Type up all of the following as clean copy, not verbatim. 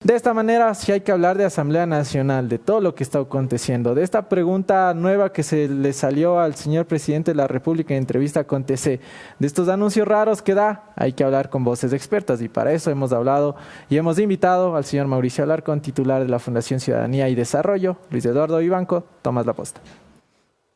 De esta manera, sí hay que hablar de Asamblea Nacional, de todo lo que está aconteciendo, de esta pregunta nueva que se le salió al señor presidente de la República en entrevista con TC, de estos anuncios raros que da, hay que hablar con voces expertas y para eso hemos hablado y hemos invitado al señor Mauricio Alarcón, titular de la Fundación Ciudadanía y Desarrollo. Luis Eduardo Vivanco, tomas la posta.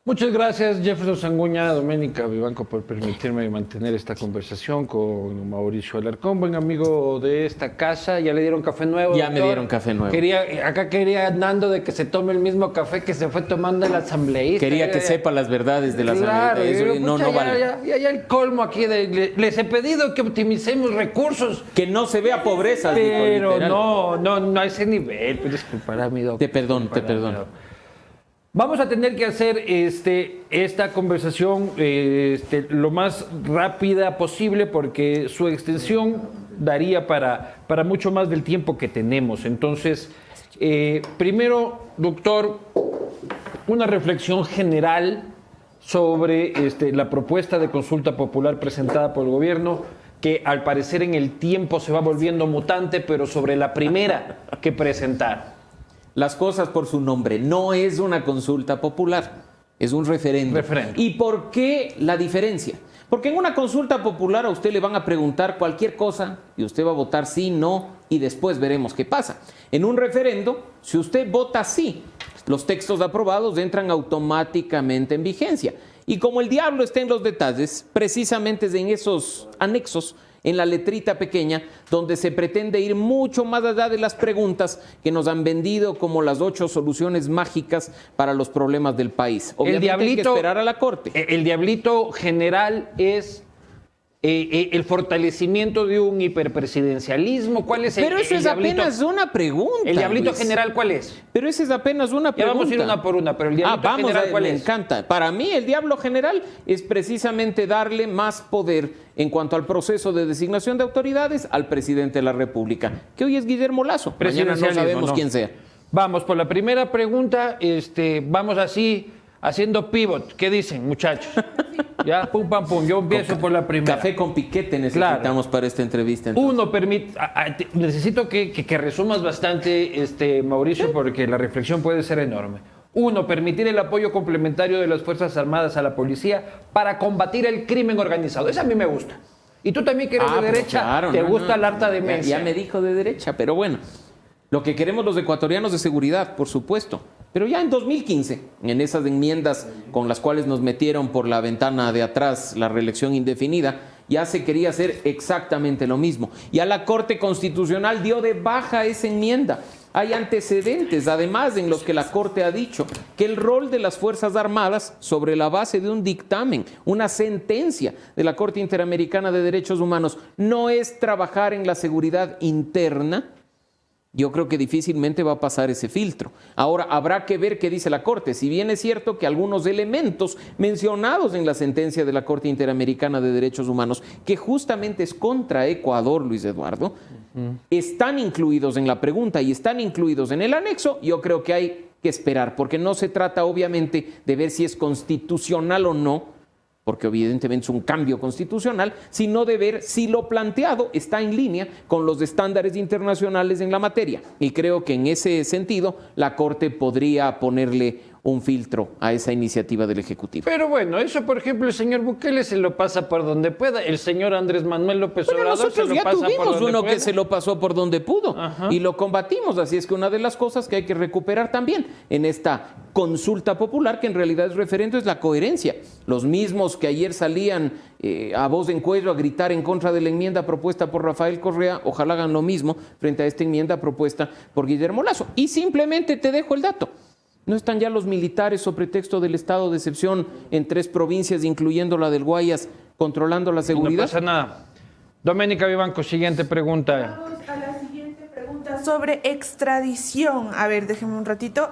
Muchas gracias, Jefferson Sanguña, Doménica Vivanco, por permitirme mantener esta conversación con Mauricio Alarcón, buen amigo de esta casa. ¿Ya le dieron café nuevo? Ya doctor? me dieron café nuevo. Acá quería Nando de que se tome el mismo café que se fue tomando el asambleísta. Quería que sepa las verdades de la Claro, asamblea. Eso digo, no pucha, vale. Ya el colmo aquí. Les he pedido que optimicemos recursos. Que no se vea pobreza. Pero literal. no a ese nivel. Pues disculpará, mi doctor. Te perdono. Vamos a tener que hacer esta conversación lo más rápida posible porque su extensión daría para mucho más del tiempo que tenemos. Entonces, primero, doctor, una reflexión general sobre la propuesta de consulta popular presentada por el gobierno, que al parecer en el tiempo se va volviendo mutante, pero sobre la primera que presentar. Las cosas por su nombre. No es una consulta popular, es un referéndum. ¿Y por qué la diferencia? Porque en una consulta popular a usted le van a preguntar cualquier cosa y usted va a votar sí, no, y después veremos qué pasa. En un referendo, si usted vota sí, los textos aprobados entran automáticamente en vigencia. Y como el diablo está en los detalles, precisamente es en esos anexos, en la letrita pequeña, donde se pretende ir mucho más allá de las preguntas que nos han vendido como las 8 soluciones mágicas para los problemas del país. Obviamente hay que esperar a la Corte. El diablito general es el fortalecimiento de un hiperpresidencialismo. ¿Cuál es Pero eso es apenas una pregunta. ¿El diablito Luis general cuál es? Pero esa es apenas una pregunta. Ya vamos a ir una por una, pero el diablito general ¿cuál es? Me encanta. Para mí el diablo general es precisamente darle más poder en cuanto al proceso de designación de autoridades al presidente de la República, que hoy es Guillermo Lazo. Mañana no sabemos quién sea. Vamos por la primera pregunta, vamos así haciendo pivot. ¿Qué dicen, muchachos? Ya, pum, pam, pum. Yo empiezo por la primera. Café con piquete necesitamos para esta entrevista. Entonces. Necesito que resumas bastante, Mauricio, porque la reflexión puede ser enorme. 1, permitir el apoyo complementario de las Fuerzas Armadas a la policía para combatir el crimen organizado. Esa a mí me gusta. Y tú también que eres de derecha, claro, te gusta el harta demencia. Ya me dijo de derecha, pero bueno. Lo que queremos los ecuatorianos de seguridad, por supuesto. Pero ya en 2015, en esas enmiendas con las cuales nos metieron por la ventana de atrás la reelección indefinida, ya se quería hacer exactamente lo mismo. Ya la Corte Constitucional dio de baja esa enmienda. Hay antecedentes, además, en los que la Corte ha dicho que el rol de las Fuerzas Armadas, sobre la base de un dictamen, una sentencia de la Corte Interamericana de Derechos Humanos, no es trabajar en la seguridad interna. Yo creo que difícilmente va a pasar ese filtro. Ahora, habrá que ver qué dice la Corte. Si bien es cierto que algunos elementos mencionados en la sentencia de la Corte Interamericana de Derechos Humanos, que justamente es contra Ecuador, Luis Eduardo, están incluidos en la pregunta y están incluidos en el anexo, yo creo que hay que esperar, porque no se trata obviamente de ver si es constitucional o no, porque evidentemente es un cambio constitucional, sino de ver si lo planteado está en línea con los estándares internacionales en la materia. Y creo que en ese sentido la Corte podría ponerle un filtro a esa iniciativa del Ejecutivo. Pero bueno, eso por ejemplo el señor Bukele se lo pasa por donde pueda, el señor Andrés Manuel López Obrador nosotros se lo ya pasa por tuvimos donde uno pueda. que se lo pasó por donde pudo. Ajá. Y lo combatimos, así es que una de las cosas que hay que recuperar también en esta consulta popular, que en realidad es referendo, es la coherencia. Los mismos que ayer salían a voz en cuello a gritar en contra de la enmienda propuesta por Rafael Correa, ojalá hagan lo mismo frente a esta enmienda propuesta por Guillermo Lazo. Y simplemente te dejo el dato. ¿No están ya los militares, sobre pretexto del estado de excepción, en 3 provincias, incluyendo la del Guayas, controlando la seguridad? No pasa nada. Doménica Vivanco, siguiente pregunta. Vamos a la siguiente pregunta sobre extradición. A ver, déjeme un ratito.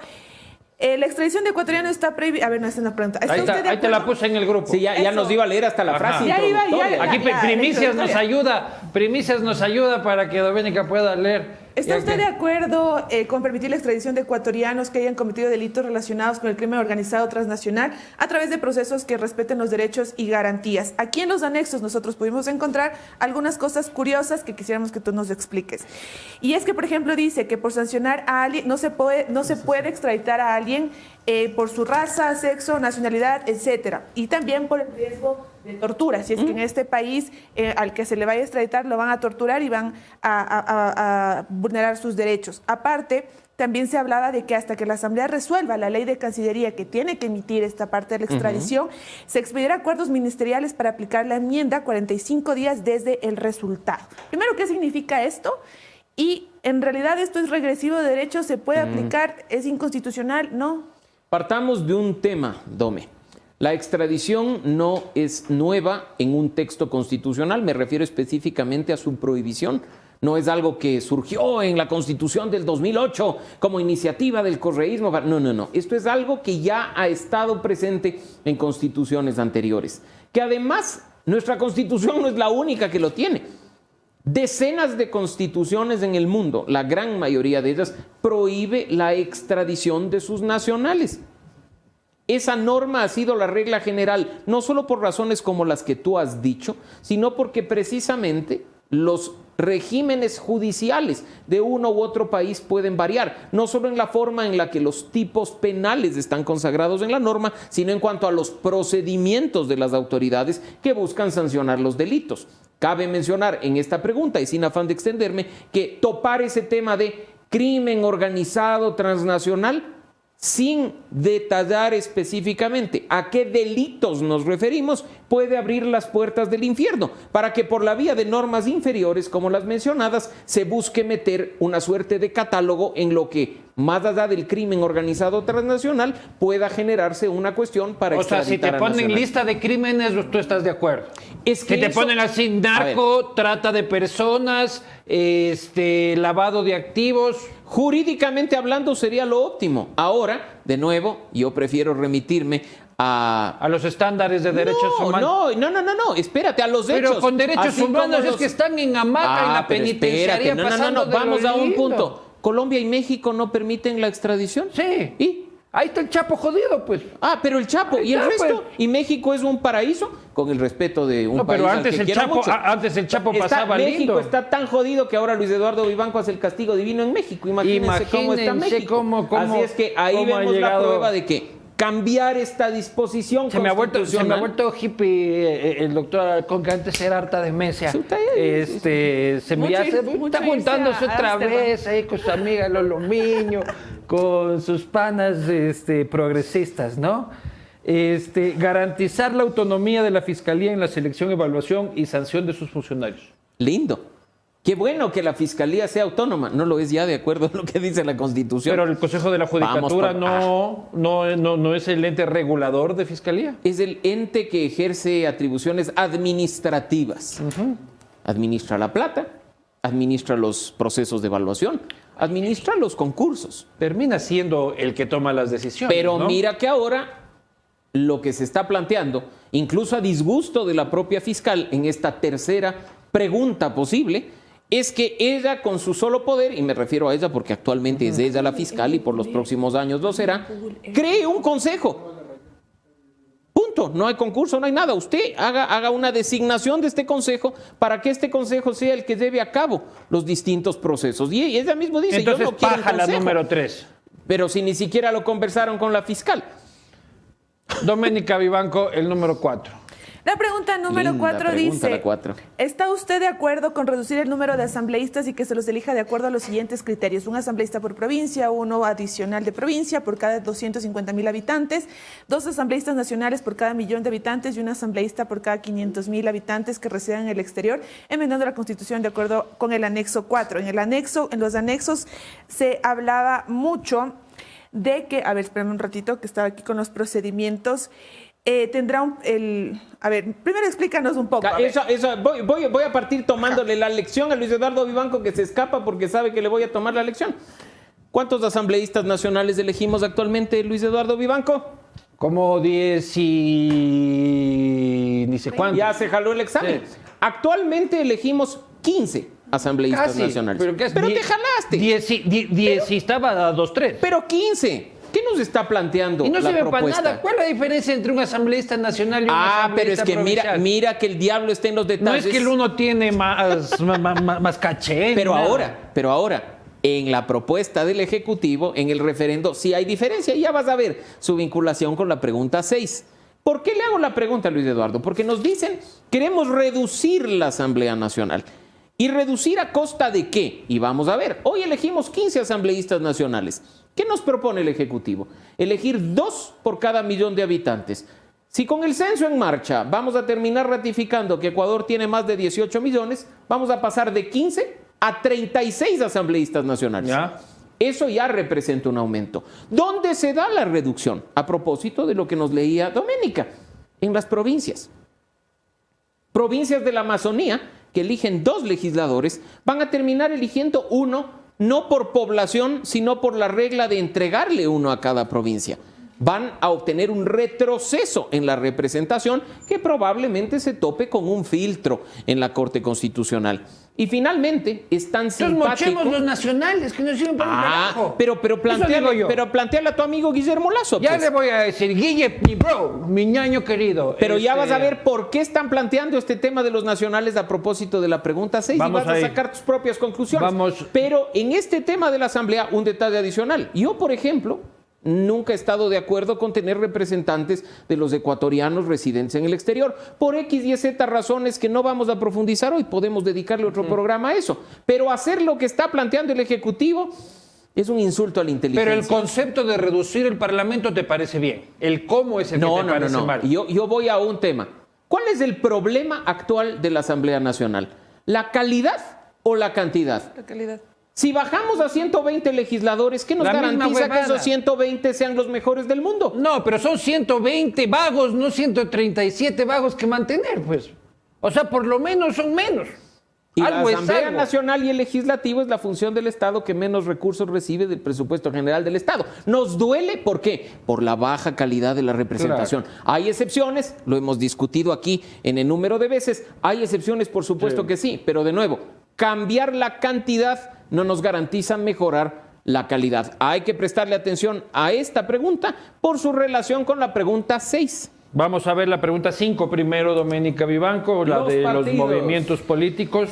La extradición de ecuatoriano está prohibida. A ver, no, esta es una pregunta. Ahí te la puse en el grupo. Sí, ya nos iba a leer hasta la frase introductoria. Aquí Primicias nos ayuda para que Doménica pueda leer. ¿Está Ya usted que- de acuerdo con permitir la extradición de ecuatorianos que hayan cometido delitos relacionados con el crimen organizado transnacional a través de procesos que respeten los derechos y garantías? Aquí en los anexos nosotros pudimos encontrar algunas cosas curiosas que quisiéramos que tú nos expliques. Y es que, por ejemplo, dice que por sancionar a alguien no se puede extraditar a alguien por su raza, sexo, nacionalidad, etcétera. Y también por el riesgo de tortura. Si es que en este país al que se le vaya a extraditar lo van a torturar y van a vulnerar sus derechos. Aparte, también se hablaba de que hasta que la Asamblea resuelva la ley de Cancillería que tiene que emitir esta parte de la extradición, se expedirá acuerdos ministeriales para aplicar la enmienda 45 días desde el resultado. Primero, ¿qué significa esto? Y en realidad esto es regresivo de derechos, ¿se puede aplicar? ¿Es inconstitucional? No. Partamos de un tema, Dome. La extradición no es nueva en un texto constitucional, me refiero específicamente a su prohibición. No es algo que surgió en la Constitución del 2008 como iniciativa del correísmo. No. Esto es algo que ya ha estado presente en constituciones anteriores. Que además, nuestra Constitución no es la única que lo tiene. Decenas de constituciones en el mundo, la gran mayoría de ellas, prohíbe la extradición de sus nacionales. Esa norma ha sido la regla general, no solo por razones como las que tú has dicho, sino porque precisamente los regímenes judiciales de uno u otro país pueden variar, no solo en la forma en la que los tipos penales están consagrados en la norma, sino en cuanto a los procedimientos de las autoridades que buscan sancionar los delitos. Cabe mencionar en esta pregunta, y sin afán de extenderme, que topar ese tema de crimen organizado transnacional sin detallar específicamente a qué delitos nos referimos, puede abrir las puertas del infierno, para que por la vía de normas inferiores, como las mencionadas, se busque meter una suerte de catálogo en lo que, más allá del crimen organizado transnacional, pueda generarse una cuestión para O sea, si te extraditar a ponen nacionales. lista de crímenes, tú estás de acuerdo. Es que te eso- ponen así narco, trata de personas, lavado de activos. Jurídicamente hablando sería lo óptimo. Ahora, de nuevo, yo prefiero remitirme a A los estándares de derechos humanos. No, espérate, a los hechos. Pero con derechos Así como humanos es los- que están en hamaca en la pero penitenciaria espérate, pasando de vamos lo a un lindo. punto. ¿Colombia y México no permiten la extradición? Sí. ¿Y? Ahí está el Chapo jodido, pues. Pero el Chapo Ahí y el está, resto. pues. ¿Y México es un paraíso? Con el respeto de un No, país pero al antes que el quiero Chapo- mucho. antes el Chapo pasaba México lindo. está tan jodido que ahora Luis Eduardo Vivanco hace el castigo divino en México. Imagínense cómo está Imagínense México. cómo- Así es que ahí cómo ha vemos la llegado. prueba de que cambiar esta disposición Se me ha vuelto constitucional. hippie el doctor Alarcón, que antes era harta demencia. Chuta, ya, Se me Mucho hace, irse- mucho está irse juntándose a otra Ámsterdam. vez ahí con su amiga Lolo Miño, con sus panas progresistas, ¿no? Garantizar la autonomía de la Fiscalía en la selección, evaluación y sanción de sus funcionarios. Lindo. Qué bueno que la Fiscalía sea autónoma. No lo es ya de acuerdo a lo que dice la Constitución. Pero el Consejo de la Judicatura Vamos no es el ente regulador de Fiscalía. Es el ente que ejerce atribuciones administrativas. Administra la plata, administra los procesos de evaluación, administra los concursos. Termina siendo el que toma las decisiones. Pero ¿no? mira que ahora lo que se está planteando, incluso a disgusto de la propia fiscal en esta tercera pregunta posible, es que ella con su solo poder, y me refiero a ella porque actualmente es ella la fiscal y por los próximos años lo será, cree un consejo. Punto, no hay concurso, no hay nada. Usted haga una designación de este consejo para que este consejo sea el que lleve a cabo los distintos procesos. Y ella misma dice, Entonces, yo no quiero un paja la consejo. número 3. Pero si ni siquiera lo conversaron con la fiscal. Doménica Vivanco, el número 4. La pregunta número Linda 4 pregunta, dice, la 4. ¿está usted de acuerdo con reducir el número de asambleístas y que se los elija de acuerdo a los siguientes criterios? Un asambleísta por provincia, uno adicional de provincia por cada 250,000 habitantes, 2 asambleístas nacionales por cada 1,000,000 de habitantes y un asambleísta por cada 500,000 habitantes que residen en el exterior, enmendando la Constitución de acuerdo con el anexo 4. En los anexos se hablaba mucho de que, a ver, espérame un ratito que estaba aquí con los procedimientos. A ver, primero explícanos un poco. a ver. Voy a partir tomándole la lección a Luis Eduardo Vivanco, que se escapa porque sabe que le voy a tomar la lección. ¿Cuántos asambleístas nacionales elegimos actualmente, Luis Eduardo Vivanco? Como 10 y ni sé cuánto. Ya se jaló el examen. Sí. Actualmente elegimos 15. asambleístas Casi, nacionales. pero te jalaste. 10 y estaba a 2-3. Pero 15. ¿Qué nos está planteando Y no la sirve para propuesta? nada. ¿Cuál es la diferencia entre un asambleísta nacional y un Pero asambleísta es que provincial? mira que el diablo está en los No detalles. es que el uno tiene más caché. Pero ni ahora, en la propuesta del Ejecutivo, en el referendo, sí hay diferencia. Y ya vas a ver su vinculación con la pregunta 6. ¿Por qué le hago la pregunta, Luis Eduardo? Porque nos dicen, queremos reducir la Asamblea Nacional. ¿Y reducir a costa de qué? Y vamos a ver, hoy elegimos 15 asambleístas nacionales. ¿Qué nos propone el Ejecutivo? Elegir 2 por cada millón de habitantes. Si con el censo en marcha vamos a terminar ratificando que Ecuador tiene más de 18 millones, vamos a pasar de 15 a 36 asambleístas nacionales. ¿Ya? Eso ya representa un aumento. ¿Dónde se da la reducción? A propósito de lo que nos leía Doménica, en las provincias. Provincias de la Amazonía que eligen 2 legisladores van a terminar eligiendo 1, no por población, sino por la regla de entregarle 1 a cada provincia. Van a obtener un retroceso en la representación que probablemente se tope con un filtro en la Corte Constitucional. Y finalmente, es tan simpático... mochemos los nacionales, que no sirven para un carajo. pero planteale a tu amigo Guillermo Lasso. Ya pues. le voy a decir, Guille, mi bro, mi ñaño querido. Pero ya vas a ver por qué están planteando este tema de los nacionales a propósito de la pregunta 6 y vas a sacar tus propias conclusiones. Pero en este tema de la Asamblea, un detalle adicional. Yo, por ejemplo, nunca he estado de acuerdo con tener representantes de los ecuatorianos residentes en el exterior. Por X y Z razones que no vamos a profundizar hoy, podemos dedicarle otro programa a eso. Pero hacer lo que está planteando el Ejecutivo es un insulto a la inteligencia. Pero el concepto de reducir el Parlamento te parece bien. El cómo es el que te parece mal. Yo voy a un tema. ¿Cuál es el problema actual de la Asamblea Nacional? ¿La calidad o la cantidad? La calidad. Si bajamos a 120 legisladores, ¿qué nos garantiza que esos 120 sean los mejores del mundo? No, pero son 120 vagos, no 137 vagos que mantener, pues. O sea, por lo menos son menos. Y Algo la Asamblea es algo. Nacional y el Legislativo es la función del Estado que menos recursos recibe del presupuesto general del Estado. Nos duele, ¿por qué? Por la baja calidad de la representación. Claro. Hay excepciones, lo hemos discutido aquí en el número de veces. Hay excepciones, por supuesto que sí, pero de nuevo, cambiar la cantidad no nos garantiza mejorar la calidad. Hay que prestarle atención a esta pregunta por su relación con la pregunta 6. Vamos a ver la pregunta 5 primero, Doménica Vivanco, la de los movimientos políticos.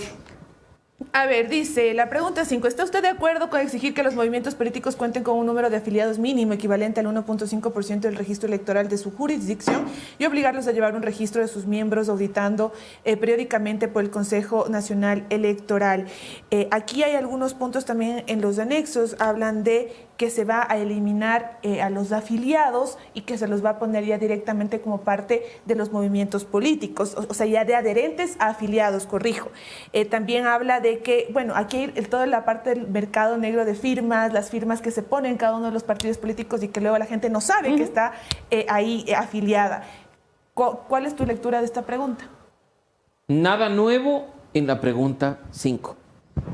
A ver, dice la pregunta 5. ¿Está usted de acuerdo con exigir que los movimientos políticos cuenten con un número de afiliados mínimo equivalente al 1.5% del registro electoral de su jurisdicción y obligarlos a llevar un registro de sus miembros auditando periódicamente por el Consejo Nacional Electoral? Aquí hay algunos puntos también en los anexos. Hablan de que se va a eliminar a los afiliados y que se los va a poner ya directamente como parte de los movimientos políticos, o sea, ya de adherentes a afiliados, corrijo. También habla de que, bueno, aquí hay toda la parte del mercado negro de firmas, las firmas que se ponen en cada uno de los partidos políticos y que luego la gente no sabe que está ahí afiliada. ¿Cuál es tu lectura de esta pregunta? Nada nuevo en la pregunta 5.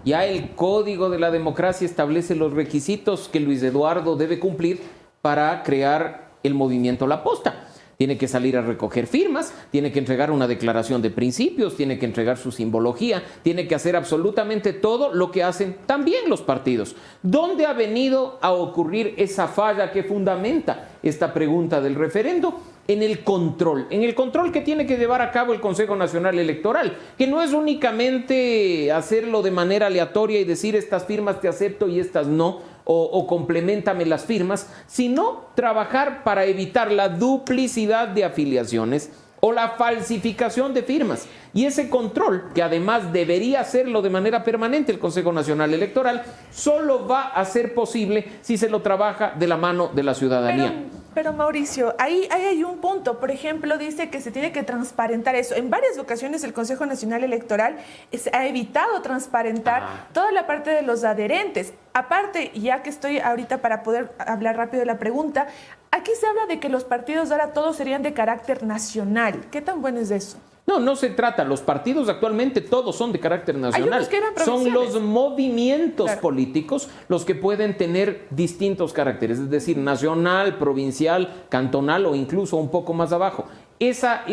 Ya el Código de la Democracia establece los requisitos que Luis Eduardo debe cumplir para crear el movimiento La Posta. Tiene que salir a recoger firmas, tiene que entregar una declaración de principios, tiene que entregar su simbología, tiene que hacer absolutamente todo lo que hacen también los partidos. ¿Dónde ha venido a ocurrir esa falla que fundamenta esta pregunta del referendo? En el control que tiene que llevar a cabo el Consejo Nacional Electoral, que no es únicamente hacerlo de manera aleatoria y decir estas firmas te acepto y estas no, o compleméntame las firmas, sino trabajar para evitar la duplicidad de afiliaciones o la falsificación de firmas. Y ese control, que además debería hacerlo de manera permanente el Consejo Nacional Electoral, solo va a ser posible si se lo trabaja de la mano de la ciudadanía. Pero Mauricio, ahí hay un punto. Por ejemplo, dice que se tiene que transparentar eso. En varias ocasiones el Consejo Nacional Electoral ha evitado transparentar toda la parte de los adherentes. Aparte, ya que estoy ahorita para poder hablar rápido de la pregunta, aquí se habla de que los partidos ahora todos serían de carácter nacional. ¿Qué tan bueno es eso? No se trata. Los partidos actualmente todos son de carácter nacional. Hay unos que eran son los movimientos claro. políticos los que pueden tener distintos caracteres, es decir, nacional, provincial, cantonal o incluso un poco más abajo. Esa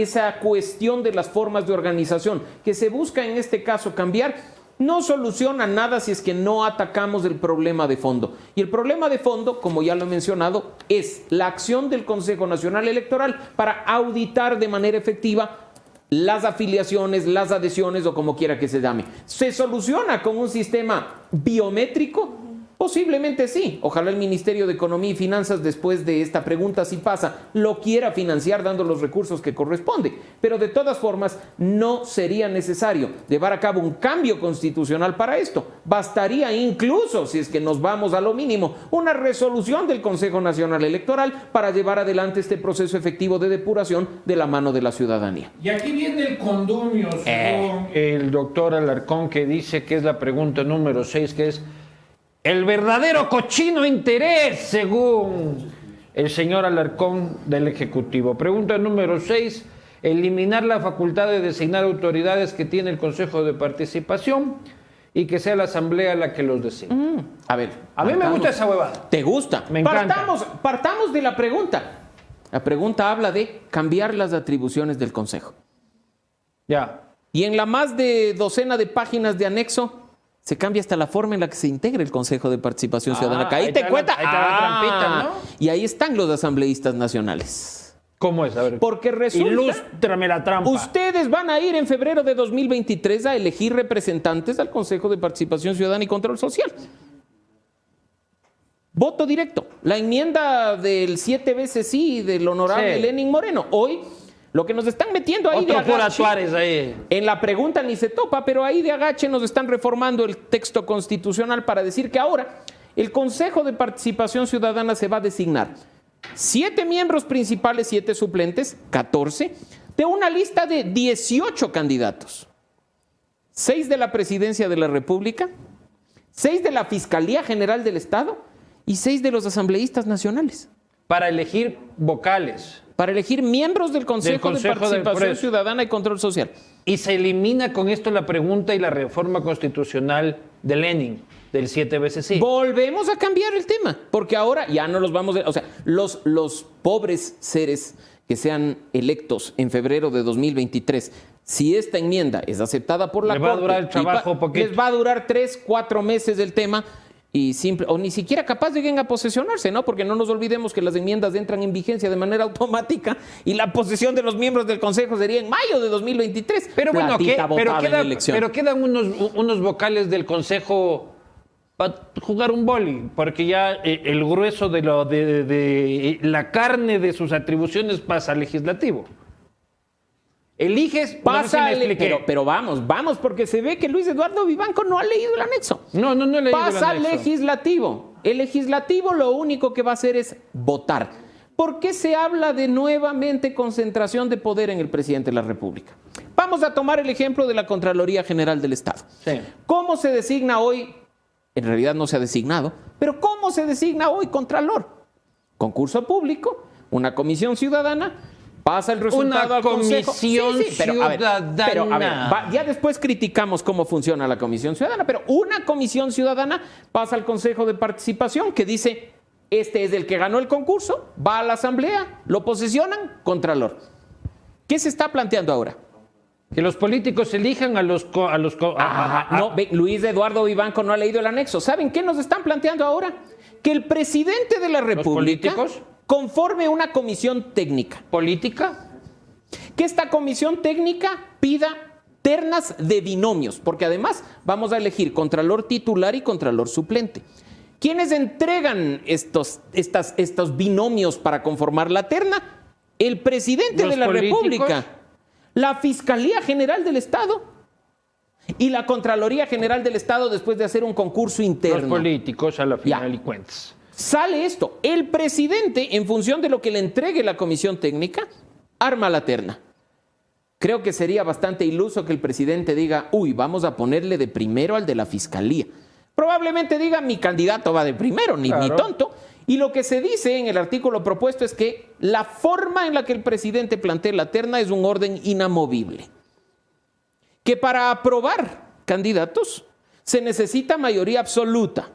cuestión de las formas de organización que se busca en este caso cambiar no soluciona nada si es que no atacamos el problema de fondo. Y el problema de fondo, como ya lo he mencionado, es la acción del Consejo Nacional Electoral para auditar de manera efectiva las afiliaciones, las adhesiones o como quiera que se llame. ¿Se soluciona con un sistema biométrico? Posiblemente sí. Ojalá el Ministerio de Economía y Finanzas, después de esta pregunta, si pasa, lo quiera financiar dando los recursos que corresponde. Pero de todas formas, no sería necesario llevar a cabo un cambio constitucional para esto. Bastaría incluso, si es que nos vamos a lo mínimo, una resolución del Consejo Nacional Electoral para llevar adelante este proceso efectivo de depuración de la mano de la ciudadanía. Y aquí viene el condumio, según el doctor Alarcón, que dice que es la pregunta número 6, que es el verdadero cochino interés, según el señor Alarcón del Ejecutivo. Pregunta número 6, eliminar la facultad de designar autoridades que tiene el Consejo de Participación y que sea la Asamblea la que los designe. A ver. A mí me gusta esa huevada. ¿Te gusta? Me encanta. Partamos de la pregunta. La pregunta habla de cambiar las atribuciones del Consejo. Ya. Y en la más de docena de páginas de anexo, se cambia hasta la forma en la que se integra el Consejo de Participación Ciudadana. Que ahí te cuenta. Ahí está la trampita, ¿no? Y ahí están los asambleístas nacionales. ¿Cómo es? A ver. Porque resulta... Ilústrame la trampa. Ustedes van a ir en febrero de 2023 a elegir representantes al Consejo de Participación Ciudadana y Control Social. Voto directo. La enmienda del 7 veces sí del honorable Lenin Moreno. Hoy, lo que nos están metiendo ahí Otro de pura agache, Suárez ahí. en la pregunta ni se topa, pero ahí de agache nos están reformando el texto constitucional para decir que ahora el Consejo de Participación Ciudadana se va a designar 7 miembros principales, 7 suplentes, 14, de una lista de 18 candidatos. 6 de la Presidencia de la República, 6 de la Fiscalía General del Estado y 6 de los asambleístas nacionales. Para elegir vocales. Para elegir miembros del Consejo de Participación Ciudadana y Control Social. Y se elimina con esto la pregunta y la reforma constitucional de Lenin, del 7 veces sí. Volvemos a cambiar el tema, porque ahora ya no los vamos a... O sea, los pobres seres que sean electos en febrero de 2023, si esta enmienda es aceptada por la Les va a Corte, durar el trabajo poquito. les va a durar 3, 4 meses el tema, y o ni siquiera capaz lleguen a posesionarse, ¿no? Porque no nos olvidemos que las enmiendas entran en vigencia de manera automática y la posesión de los miembros del Consejo sería en mayo de 2023. Pero bueno, pero quedan unos vocales del Consejo para jugar un boli, porque ya el grueso de la carne de sus atribuciones pasa al legislativo. Eliges, pasa, no sé si me expliqué. pero vamos, porque se ve que Luis Eduardo Vivanco no ha leído el anexo. No he leído pasa el anexo. al legislativo. El legislativo lo único que va a hacer es votar. ¿Por qué se habla de nuevamente concentración de poder en el presidente de la República? Vamos a tomar el ejemplo de la Contraloría General del Estado. Sí. ¿Cómo se designa hoy? En realidad no se ha designado, pero ¿cómo se designa hoy Contralor? Concurso público, una comisión ciudadana. Pasa el resultado al Consejo. Pero a ver, ya después criticamos cómo funciona la Comisión Ciudadana, pero una Comisión Ciudadana pasa al Consejo de Participación que dice, este es el que ganó el concurso, va a la Asamblea, lo posesionan, Contralor. ¿Qué se está planteando ahora? Que los políticos elijan a los... Luis Eduardo Vivanco no ha leído el anexo. ¿Saben qué nos están planteando ahora? Que el presidente de la República... ¿Los políticos? Conforme una comisión técnica. ¿Política? Que esta comisión técnica pida ternas de binomios, porque además vamos a elegir contralor titular y contralor suplente. ¿Quiénes entregan estos binomios para conformar la terna? El presidente de la República, la Fiscalía General del Estado y la Contraloría General del Estado después de hacer un concurso interno. Los políticos a la final y cuentas. Sale esto, el presidente, en función de lo que le entregue la comisión técnica, arma la terna. Creo que sería bastante iluso que el presidente diga, vamos a ponerle de primero al de la fiscalía. Probablemente diga, mi candidato va de primero, ni tonto. Y lo que se dice en el artículo propuesto es que la forma en la que el presidente plantea la terna es un orden inamovible. Que para aprobar candidatos se necesita mayoría absoluta.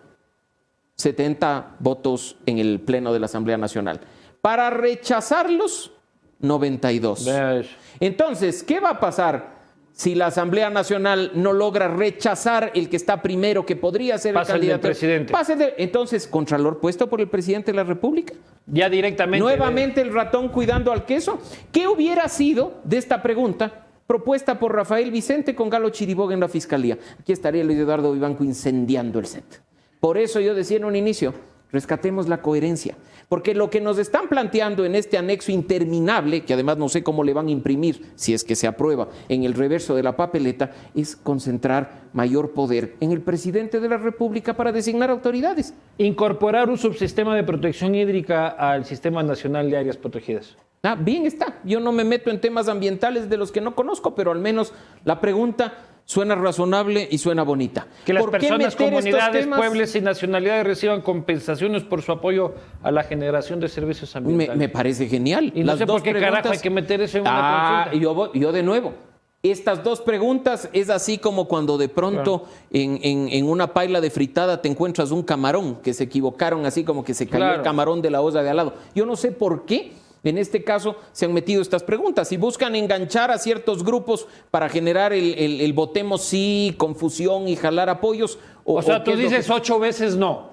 70 votos en el Pleno de la Asamblea Nacional. Para rechazarlos, 92. ¿Ves? Entonces, ¿qué va a pasar si la Asamblea Nacional no logra rechazar el que está primero, que podría ser Pasa el el del candidato. presidente. Entonces, Contralor puesto por el presidente de la República. Ya directamente. Nuevamente el ratón cuidando al queso. ¿Qué hubiera sido de esta pregunta propuesta por Rafael Vicente con Galo Chiriboga en la Fiscalía? Aquí estaría Luis Eduardo Vivanco incendiando el set. Por eso yo decía en un inicio, rescatemos la coherencia. Porque lo que nos están planteando en este anexo interminable, que además no sé cómo le van a imprimir, si es que se aprueba, en el reverso de la papeleta, es concentrar mayor poder en el presidente de la República para designar autoridades. Incorporar un subsistema de protección hídrica al Sistema Nacional de Áreas Protegidas. Bien está. Yo no me meto en temas ambientales de los que no conozco, pero al menos la pregunta suena razonable y suena bonita. Que las ¿Por qué personas, meter estos comunidades, temas? pueblos y nacionalidades reciban compensaciones por su apoyo a la generación de servicios ambientales. Me parece genial. Y no sé por qué carajo hay que meter eso en una consulta. Yo de nuevo. Estas dos preguntas es así como cuando de pronto en una paila de fritada te encuentras un camarón, que se equivocaron, así como que se cayó el camarón de la olla de al lado. Yo no sé por qué en este caso se han metido estas preguntas y buscan enganchar a ciertos grupos para generar el votemos sí, confusión y jalar apoyos. O sea, tú dices 8 veces no.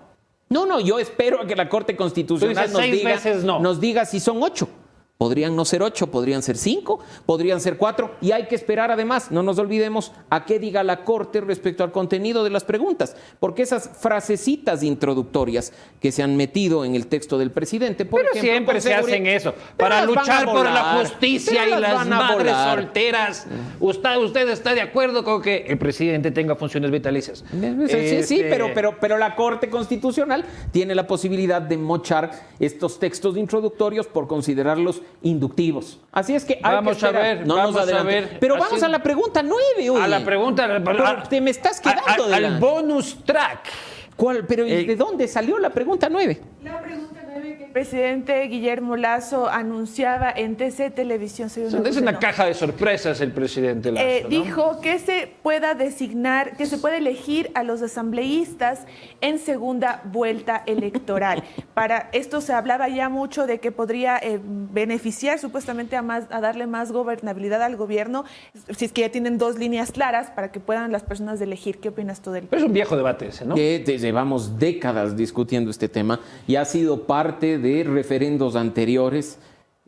No, yo espero a que la Corte Constitucional nos diga si son 8. Podrían no ser 8, podrían ser 5, podrían ser 4, y hay que esperar además, no nos olvidemos, a qué diga la Corte respecto al contenido de las preguntas, porque esas frasecitas introductorias que se han metido en el texto del presidente, por pero ejemplo, siempre se hacen eso, para luchar por la justicia y las madres solteras. ¿Usted está de acuerdo con que el presidente tenga funciones vitalicias? Sí, pero la Corte Constitucional tiene la posibilidad de mochar estos textos introductorios por considerarlos inductivos. Así es que hay vamos que esperar. a ver, vamos a ver. Pero vamos a la pregunta 9 hoy. A la pregunta. Te me estás quedando al bonus track. ¿Cuál? Pero ¿de dónde salió la pregunta 9? La pregunta 9 que el presidente Guillermo Lasso anunciaba en TC Televisión. Es una caja de sorpresas el presidente Lasso, ¿no? Dijo que se pueda designar, que se puede elegir a los asambleístas en segunda vuelta electoral. Para esto se hablaba ya mucho de que podría beneficiar supuestamente a darle más gobernabilidad al gobierno, si es que ya tienen 2 líneas claras para que puedan las personas elegir. ¿Qué opinas tú del? Pero es un viejo debate ese, ¿no? Llevamos décadas discutiendo este tema y ha sido parte de referendos anteriores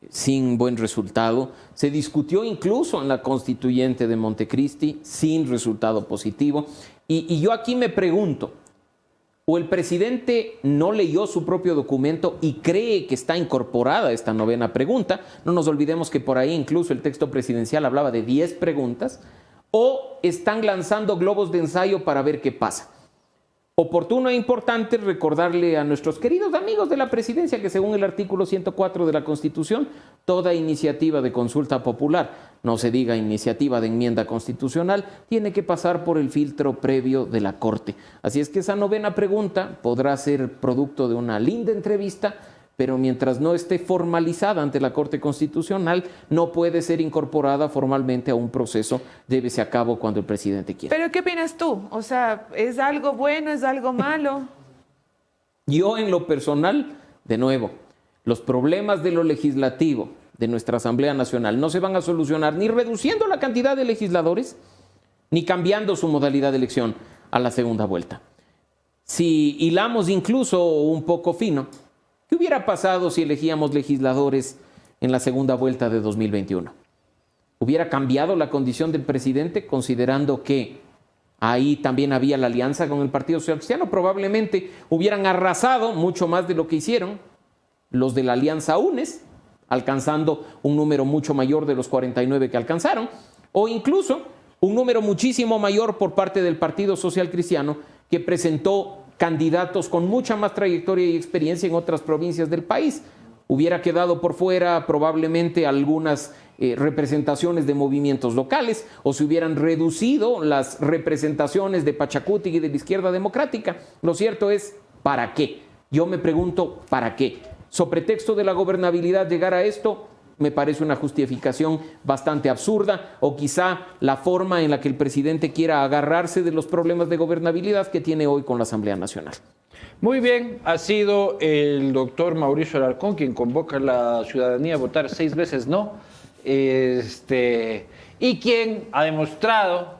sin buen resultado. Se discutió incluso en la constituyente de Montecristi sin resultado positivo. Y yo aquí me pregunto, ¿o el presidente no leyó su propio documento y cree que está incorporada esta 9ª pregunta? No nos olvidemos que por ahí incluso el texto presidencial hablaba de 10 preguntas. ¿O están lanzando globos de ensayo para ver qué pasa? Oportuno e importante recordarle a nuestros queridos amigos de la presidencia que según el artículo 104 de la Constitución, toda iniciativa de consulta popular, no se diga iniciativa de enmienda constitucional, tiene que pasar por el filtro previo de la Corte. Así es que esa 9ª pregunta podrá ser producto de una linda entrevista, pero mientras no esté formalizada ante la Corte Constitucional, no puede ser incorporada formalmente a un proceso, llévese a cabo cuando el presidente quiera. ¿Pero qué opinas tú? O sea, ¿es algo bueno, es algo malo? Yo en lo personal, de nuevo, los problemas de lo legislativo de nuestra Asamblea Nacional no se van a solucionar ni reduciendo la cantidad de legisladores, ni cambiando su modalidad de elección a la segunda vuelta. Si hilamos incluso un poco fino, ¿qué hubiera pasado si elegíamos legisladores en la segunda vuelta de 2021? ¿Hubiera cambiado la condición del presidente considerando que ahí también había la alianza con el Partido Social Cristiano? Probablemente hubieran arrasado mucho más de lo que hicieron los de la Alianza UNES, alcanzando un número mucho mayor de los 49 que alcanzaron, o incluso un número muchísimo mayor por parte del Partido Social Cristiano, que presentó candidatos con mucha más trayectoria y experiencia en otras provincias del país. Hubiera quedado por fuera probablemente algunas representaciones de movimientos locales, o se hubieran reducido las representaciones de Pachacuti y de la Izquierda Democrática. Lo cierto es, ¿para qué? Yo me pregunto, ¿para qué? Sobre pretexto de la gobernabilidad llegar a esto, me parece una justificación bastante absurda, o quizá la forma en la que el presidente quiera agarrarse de los problemas de gobernabilidad que tiene hoy con la Asamblea Nacional. Muy bien, ha sido el doctor Mauricio Alarcón quien convoca a la ciudadanía a votar 6 veces no. y quien ha demostrado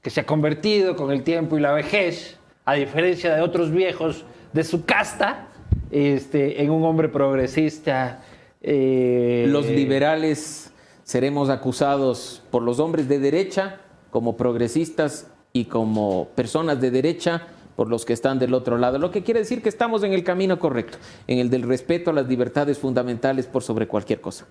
que se ha convertido con el tiempo y la vejez, a diferencia de otros viejos de su casta, en un hombre progresista. Los liberales seremos acusados por los hombres de derecha como progresistas y como personas de derecha por los que están del otro lado, lo que quiere decir que estamos en el camino correcto, en el del respeto a las libertades fundamentales por sobre cualquier cosa.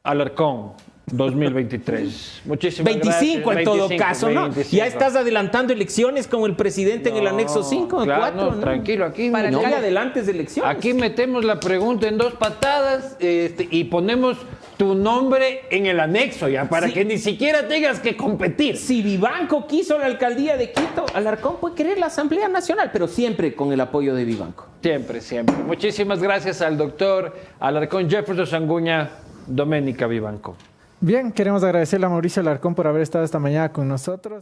Alarcón, 2023. Muchísimas 25 gracias. en todo 25, caso, ¿no? 25. Ya estás adelantando elecciones como el presidente en el anexo 5, claro, 4. no, tranquilo, aquí Para No el me adelantes elecciones. Aquí metemos la pregunta en 2 patadas y ponemos tu nombre en el anexo ya, para Sí. que ni siquiera tengas que competir. Si Vivanco quiso la alcaldía de Quito, Alarcón puede querer la Asamblea Nacional, pero siempre con el apoyo de Vivanco. Siempre, siempre. Muchísimas gracias al doctor Alarcón Jefferson Sanguña, Doménica Vivanco. Bien, queremos agradecerle a Mauricio Alarcón por haber estado esta mañana con nosotros.